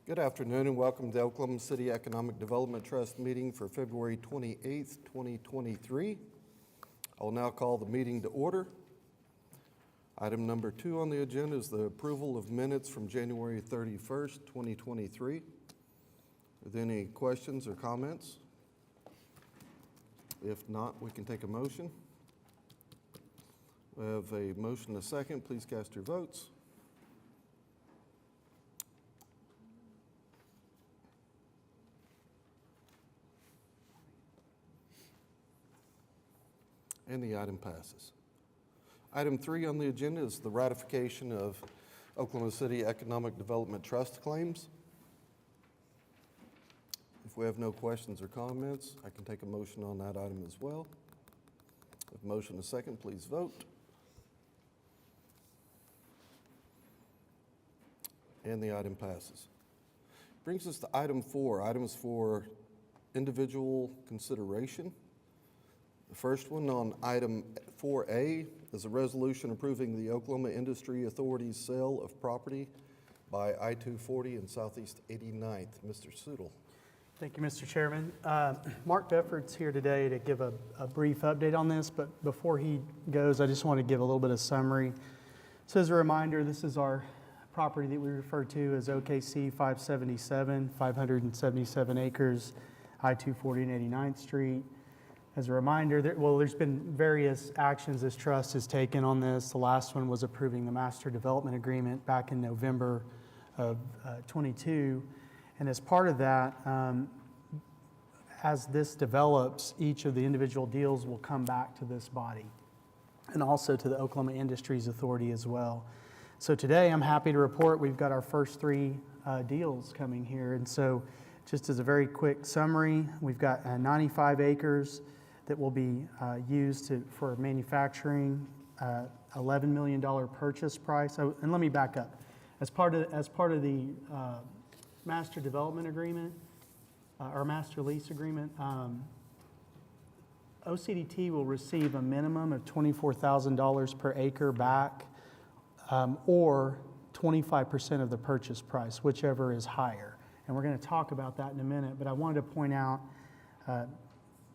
Good afternoon and welcome to Oklahoma City Economic Development Trust meeting for February 28th, 2023. I will now call the meeting to order. Item number 2 on the agenda is the approval of minutes from January 31st, 2023. Are there any questions or comments? If not, we can take a motion. We have a motion and a second. Please cast your votes. And the item passes. Item 3 on the agenda is the ratification of Oklahoma City Economic Development Trust claims. If we have no questions or comments, I can take a motion on that item as well. With motion and a second, please vote. And the item passes. Brings us to item 4, items for individual consideration. The first one on item 4A is a resolution approving the Oklahoma Industry Authority's sale of property by I-240 and Southeast 89th. Mr. Sudol. Thank you, Mr. Chairman. Mark Bedford's here today to give a brief update on this, but before he goes, I just want to give a little bit of summary. So as a reminder, this is our property that we refer to as OKC 577, 577 acres, I-240 and 89th Street. As a reminder, there's been various actions this trust has taken on this. The last one was approving the master development agreement back in November of 22. And as part of that, as this develops, each of the individual deals will come back to this body and also to the Oklahoma Industries Authority as well. So today I'm happy to report we've got our first 3 deals coming here. And so just as a very quick summary, we've got 95 acres that will be used for manufacturing, $11 million purchase price. Oh, and let me back up. As part of the master development agreement, or master lease agreement, OCDT will receive a minimum of $24,000 per acre back, or 25% of the purchase price, whichever is higher. And we're going to talk about that in a minute, but I wanted to point out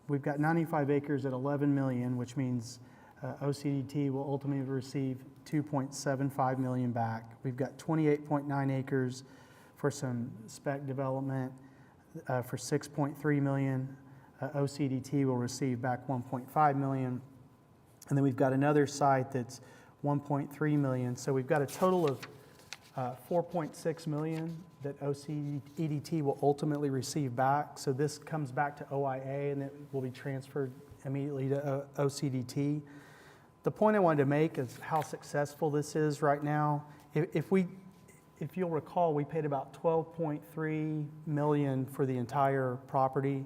we've got 95 acres at 11 million, which means OCDT will ultimately receive 2.75 million back. We've got 28.9 acres for some spec development for 6.3 million. OCDT will receive back 1.5 million. And then we've got another site that's 1.3 million. So we've got a total of 4.6 million that OCDT will ultimately receive back. So this comes back to OIA and it will be transferred immediately to OCDT. The point I wanted to make is how successful this is right now. If you'll recall, we paid about $12.3 million for the entire property.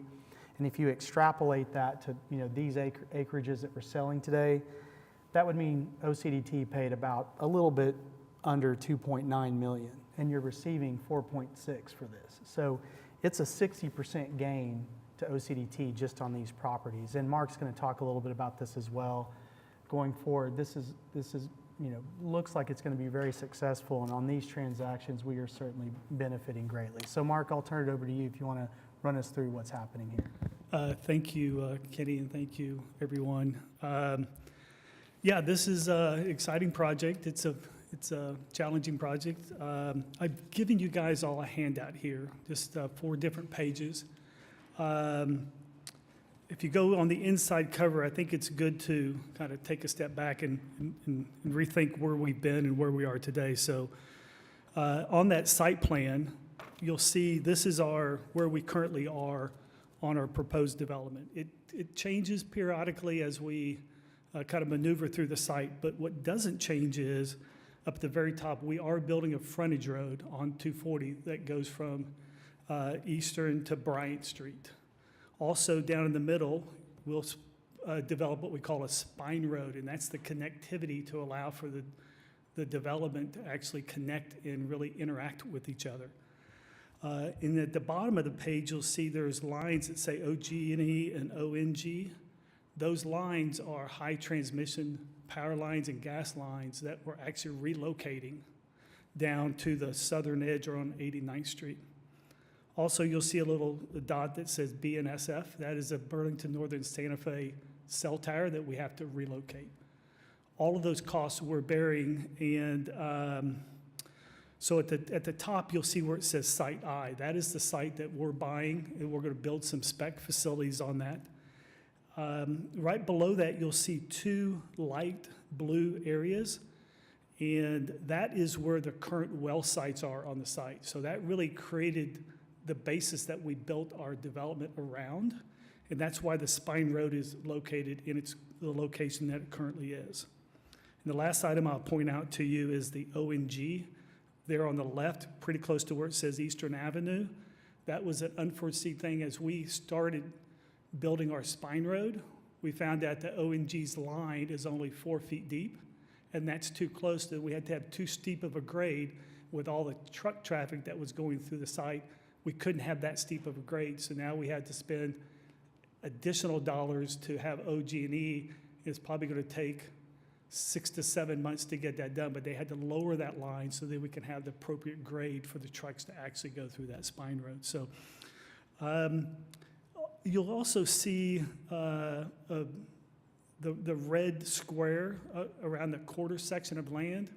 And if you extrapolate that to these acreages that we're selling today, that would mean OCDT paid about a little bit under $2.9 million, and you're receiving 4.6 for this. So it's a 60% gain to OCDT just on these properties. And Mark's going to talk a little bit about this as well. Going forward, this is looks like it's going to be very successful, and on these transactions, we are certainly benefiting greatly. So Mark, I'll turn it over to you if you want to run us through what's happening here. Thank you, Kenny, and thank you, everyone. Yeah, this is an exciting project. It's a challenging project. I've given you guys all a handout here, just 4 different pages. If you go on the inside cover, I think it's good to kind of take a step back and rethink where we've been and where we are today. So on that site plan, you'll see this is where we currently are on our proposed development. It changes periodically as we kind of maneuver through the site, but what doesn't change is up at the very top, we are building a frontage road on 240 that goes from Eastern to Bryant Street. Also down in the middle, we'll develop what we call a spine road, and that's the connectivity to allow for the development to actually connect and really interact with each other. And at the bottom of the page, you'll see there's lines that say OG&E and ONG. Those lines are high transmission power lines and gas lines that we're actually relocating down to the southern edge or on 89th Street. Also, you'll see a little dot that says BNSF. That is a Burlington Northern Santa Fe cell tower that we have to relocate. All of those costs we're bearing, and so at the top, you'll see where it says Site I. That is the site that we're buying, and we're going to build some spec facilities on that. Right below that, you'll see two light blue areas, and that is where the current well sites are on the site. So that really created the basis that we built our development around, and that's why the Spine Road is located in the location that it currently is. And the last item I'll point out to you is the ONG. There on the left, pretty close to where it says Eastern Avenue. That was an unforeseen thing. As we started building our Spine Road, we found out the ONG's line is only 4 feet deep, and that's too close. That we had to have too steep of a grade with all the truck traffic that was going through the site. We couldn't have that steep of a grade, so now we had to spend additional dollars to have OG&E. It's probably going to take 6 to 7 months to get that done, but they had to lower that line so that we can have the appropriate grade for the trucks to actually go through that Spine Road. So you'll also see the red square around the quarter section of land.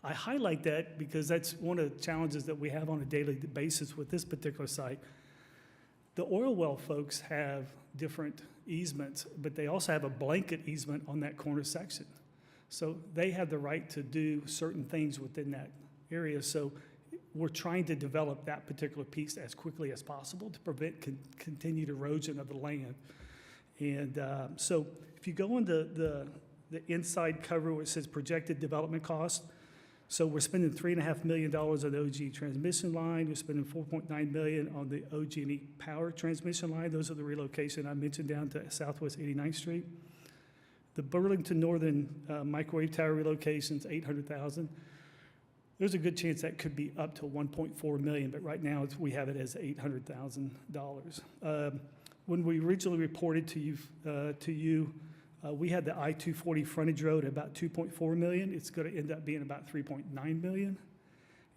I highlight that because that's one of the challenges that we have on a daily basis with this particular site. The oil well folks have different easements, but they also have a blanket easement on that corner section. So they have the right to do certain things within that area. So we're trying to develop that particular piece as quickly as possible to prevent continued erosion of the land. And so if you go into the inside cover where it says projected development cost, so we're spending $3.5 million on the OG transmission line. We're spending $4.9 million on the OG&E power transmission line. Those are the relocation I mentioned down to Southwest 89th Street. The Burlington Northern microwave tower relocation's $800,000. There's a good chance that could be up to $1.4 million, but right now we have it as $800,000. When we originally reported to you, we had the I-240 frontage road at about $2.4 million. It's going to end up being about $3.9 million.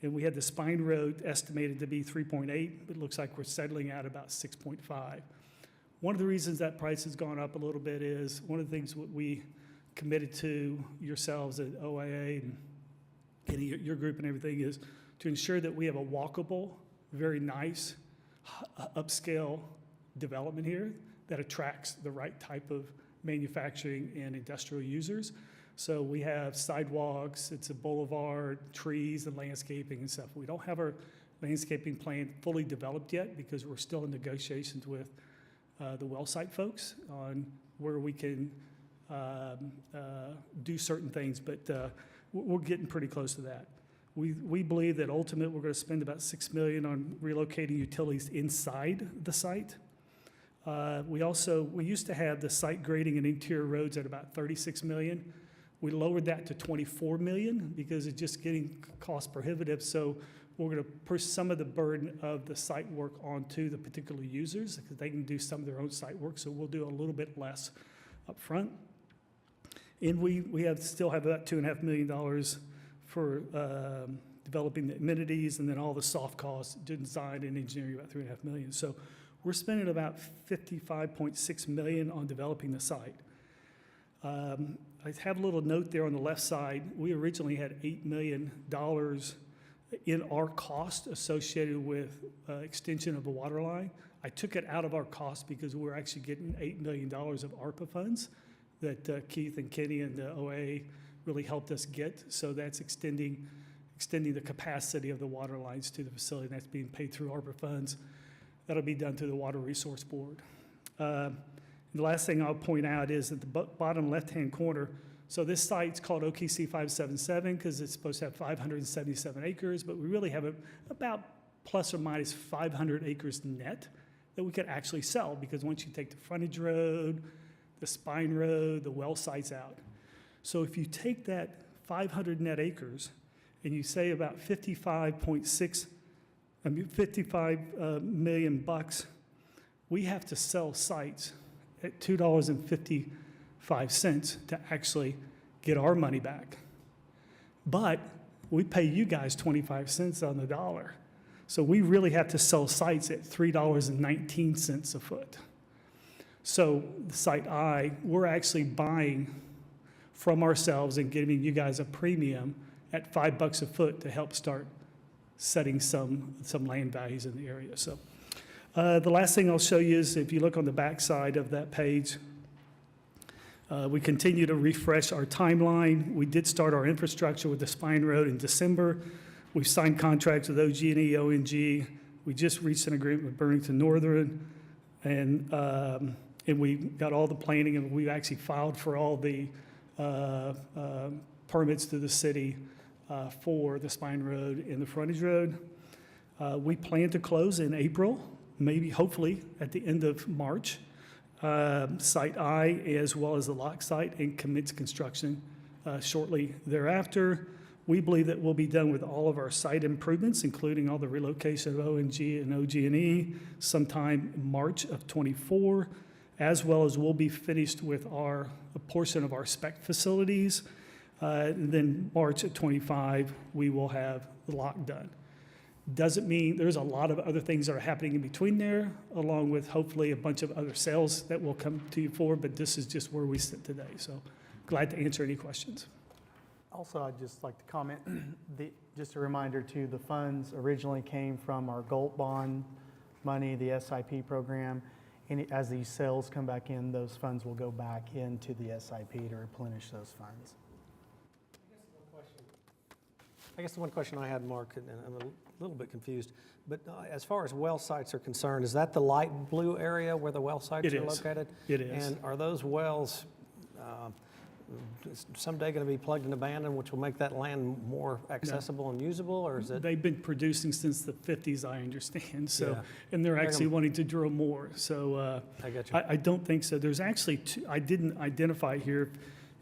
And we had the Spine Road estimated to be 3.8, but it looks like we're settling at about 6.5. One of the reasons that price has gone up a little bit is one of the things we committed to yourselves at OIA and your group and everything is to ensure that we have a walkable, very nice, upscale development here that attracts the right type of manufacturing and industrial users. So we have sidewalks, it's a boulevard, trees and landscaping and stuff. We don't have our landscaping plan fully developed yet because we're still in negotiations with the well site folks on where we can do certain things, but we're getting pretty close to that. We believe that ultimately we're going to spend about $6 million on relocating utilities inside the site. We used to have the site grading and interior roads at about $36 million. We lowered that to $24 million because it's just getting cost prohibitive. So we're going to push some of the burden of the site work onto the particular users because they can do some of their own site work. So we'll do a little bit less up front. And we still have about $2.5 million for developing the amenities and then all the soft costs, design and engineering, about $3.5 million. So we're spending about $55.6 million on developing the site. I have a little note there on the left side. We originally had $8 million in our cost associated with extension of the water line. I took it out of our cost because we're actually getting $8 million of ARPA funds that Keith and Kenny and the OA really helped us get. So that's extending the capacity of the water lines to the facility. That's being paid through ARPA funds. That'll be done through the Water Resource Board. The last thing I'll point out is at the bottom left-hand corner, so this site's called OKC 577 because it's supposed to have 577 acres, but we really have about plus or minus 500 acres net that we could actually sell because once you take the frontage road, the Spine Road, the well sites out. So if you take that 500 net acres and you say about 55 million bucks, we have to sell sites at $2.55 to actually get our money back. But we pay you guys 25 cents on the dollar. So we really have to sell sites at $3.19 a foot. So site I, we're actually buying from ourselves and giving you guys a premium at $5 a foot to help start setting some land values in the area. So the last thing I'll show you is if you look on the back side of that page, we continue to refresh our timeline. We did start our infrastructure with the Spine Road in December. We've signed contracts with OG&E, ONG. We just reached an agreement with Burlington Northern, and we got all the planning, and we actually filed for all the permits to the city for the Spine Road and the Frontage Road. We plan to close in April, maybe, hopefully, at the end of March. Site I, as well as the lock site, and commence construction shortly thereafter. We believe that we'll be done with all of our site improvements, including all the relocation of ONG and OG&E, sometime March of '24, as well as we'll be finished with a portion of our spec facilities. And then March of '25, we will have the lock done. Doesn't mean there's a lot of other things that are happening in between there, along with hopefully a bunch of other sales that will come to you for, but this is just where we sit today. So glad to answer any questions. Also, I'd just like to comment, just a reminder too, the funds originally came from our GOLT bond money, the SIP program. And as these sales come back in, those funds will go back into the SIP to replenish those funds. I guess the one question I had, Mark, and I'm a little bit confused, but as far as well sites are concerned, is that the light blue area where the well sites It are is. located? It is. And are those wells someday going to be plugged and abandoned, which will make that land more accessible and usable, or is it? They've been producing since the 50s, I understand, so, Yeah. and they're They're actually gonna- wanting to drill more, so I got you. I don't think so. There's actually two, I didn't identify here.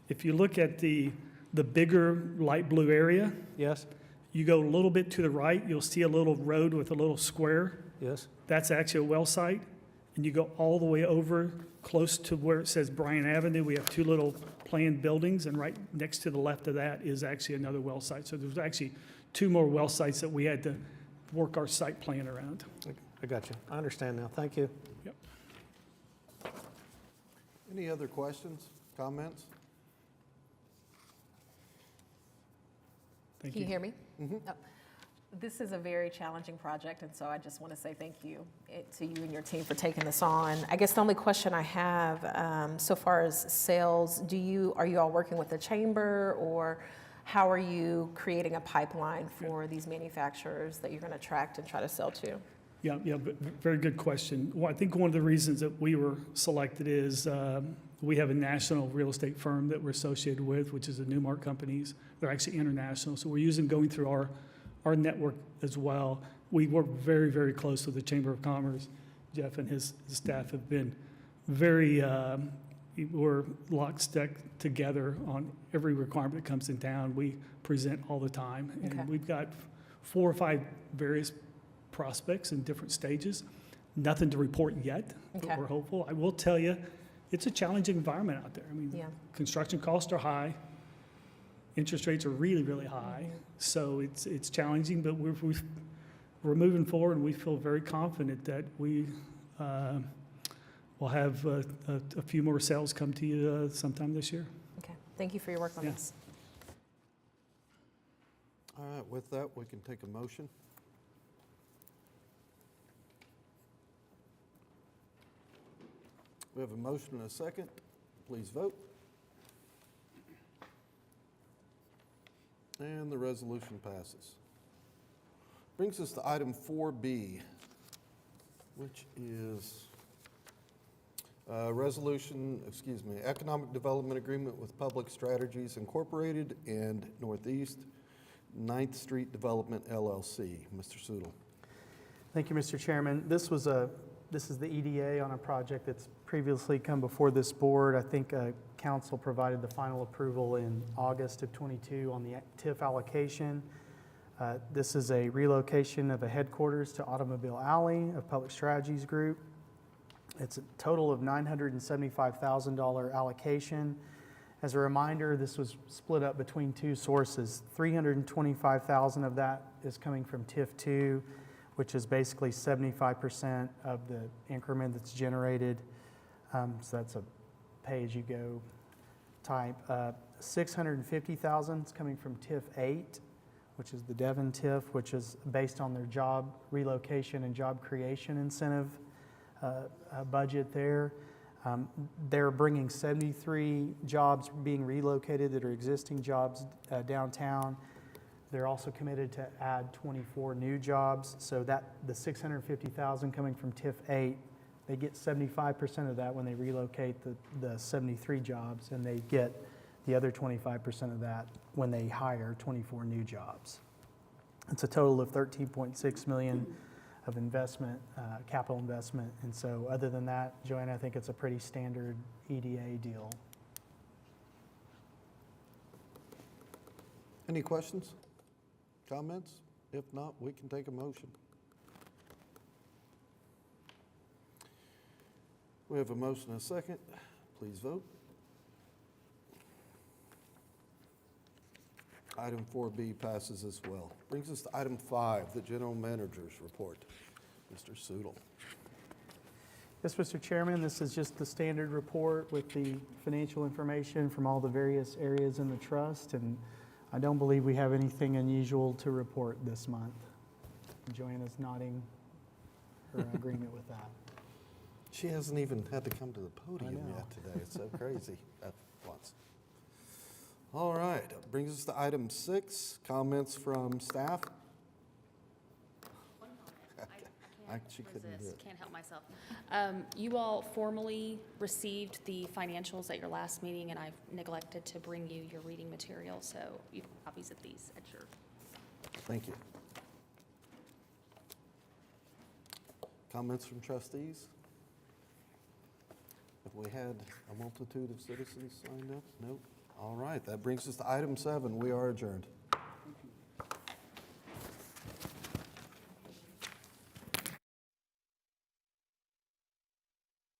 If you look at the bigger light blue area, Yes, you go a little bit to the right, you'll see a little road with a little square. yes, That's actually a well site. And you go all the way over close to where it says Bryan Avenue. We have two little planned buildings, and right next to the left of that is actually another well site. So there's actually two more well sites that we had to work our site plan around. I got you. I understand now. Thank you. Any other questions, comments? Thank Can you you. hear me? Oh. This is a very challenging project, and so I just want to say thank you to you and your team for taking this on. I guess the only question I have, so far as sales, are you all working with the chamber, or how are you creating a pipeline for these manufacturers that you're going to attract and try to sell to? Yeah, very good question. Well, I think one of the reasons that we were selected is we have a national real estate firm that we're associated with, which is the Newmark Companies. They're actually international, so we're going through our network as well. We work very, very close with the Chamber of Commerce. Jeff and his staff have been very, we're lockstep together on every requirement that comes in town. We present all the time. Okay. And we've got 4 or 5 various prospects in different stages. Nothing to report yet, Okay. but we're hopeful. I will tell you, it's a challenging environment out there. I mean, Yeah. construction costs are high. Interest rates are really, really high. So it's challenging, but we're moving forward, and we feel very confident that we will have a few more sales come to you sometime this year. Okay, thank you for your work on Yeah. this. All right, with that, we can take a motion. We have a motion and a second. Please vote. And the resolution passes. Brings us to item 4B, which is Economic Development Agreement with Public Strategies Incorporated and Northeast 9th Street Development LLC. Mr. Sudol. Thank you, Mr. Chairman. This is the EDA on a project that's previously come before this board. I think council provided the final approval in August of '22 on the TIF allocation. This is a relocation of a headquarters to Automobile Alley of Public Strategies Group. It's a total of $975,000 allocation. As a reminder, this was split up between two sources. $325,000 of that is coming from TIF 2, which is basically 75% of the increment that's generated. So that's a pay-as-you-go type. 650,000 is coming from TIF 8, which is the Devon TIF, which is based on their job relocation and job creation incentive budget there. They're bringing 73 jobs being relocated that are existing jobs downtown. They're also committed to add 24 new jobs. So that the 650,000 coming from TIF 8, they get 75% of that when they relocate the 73 jobs, and they get the other 25% of that when they hire 24 new jobs. It's a total of $13.6 million of investment, capital investment. And so other than that, Joanna, I think it's a pretty standard EDA deal. Any questions, comments? If not, we can take a motion. We have a motion and a second. Please vote. Item 4B passes as well. Brings us to item 5, the general manager's report. Mr. Sudol. Yes, Mr. Chairman, this is just the standard report with the financial information from all the various areas in the trust, and I don't believe we have anything unusual to report this month. Joanna's nodding her agreement with that. She hasn't even had to come to the podium know. yet today. It's so crazy at once. All right, brings us to item 6, comments from staff. One comment. I She can't couldn't do resist, it. can't help myself. You all formally received the financials at your last meeting, and I've neglected to bring you your reading material, so you have copies of these at your. Thank you. Comments from trustees? Have we had a multitude of citizens signed up? Nope. All right, that brings us to item 7. We are adjourned.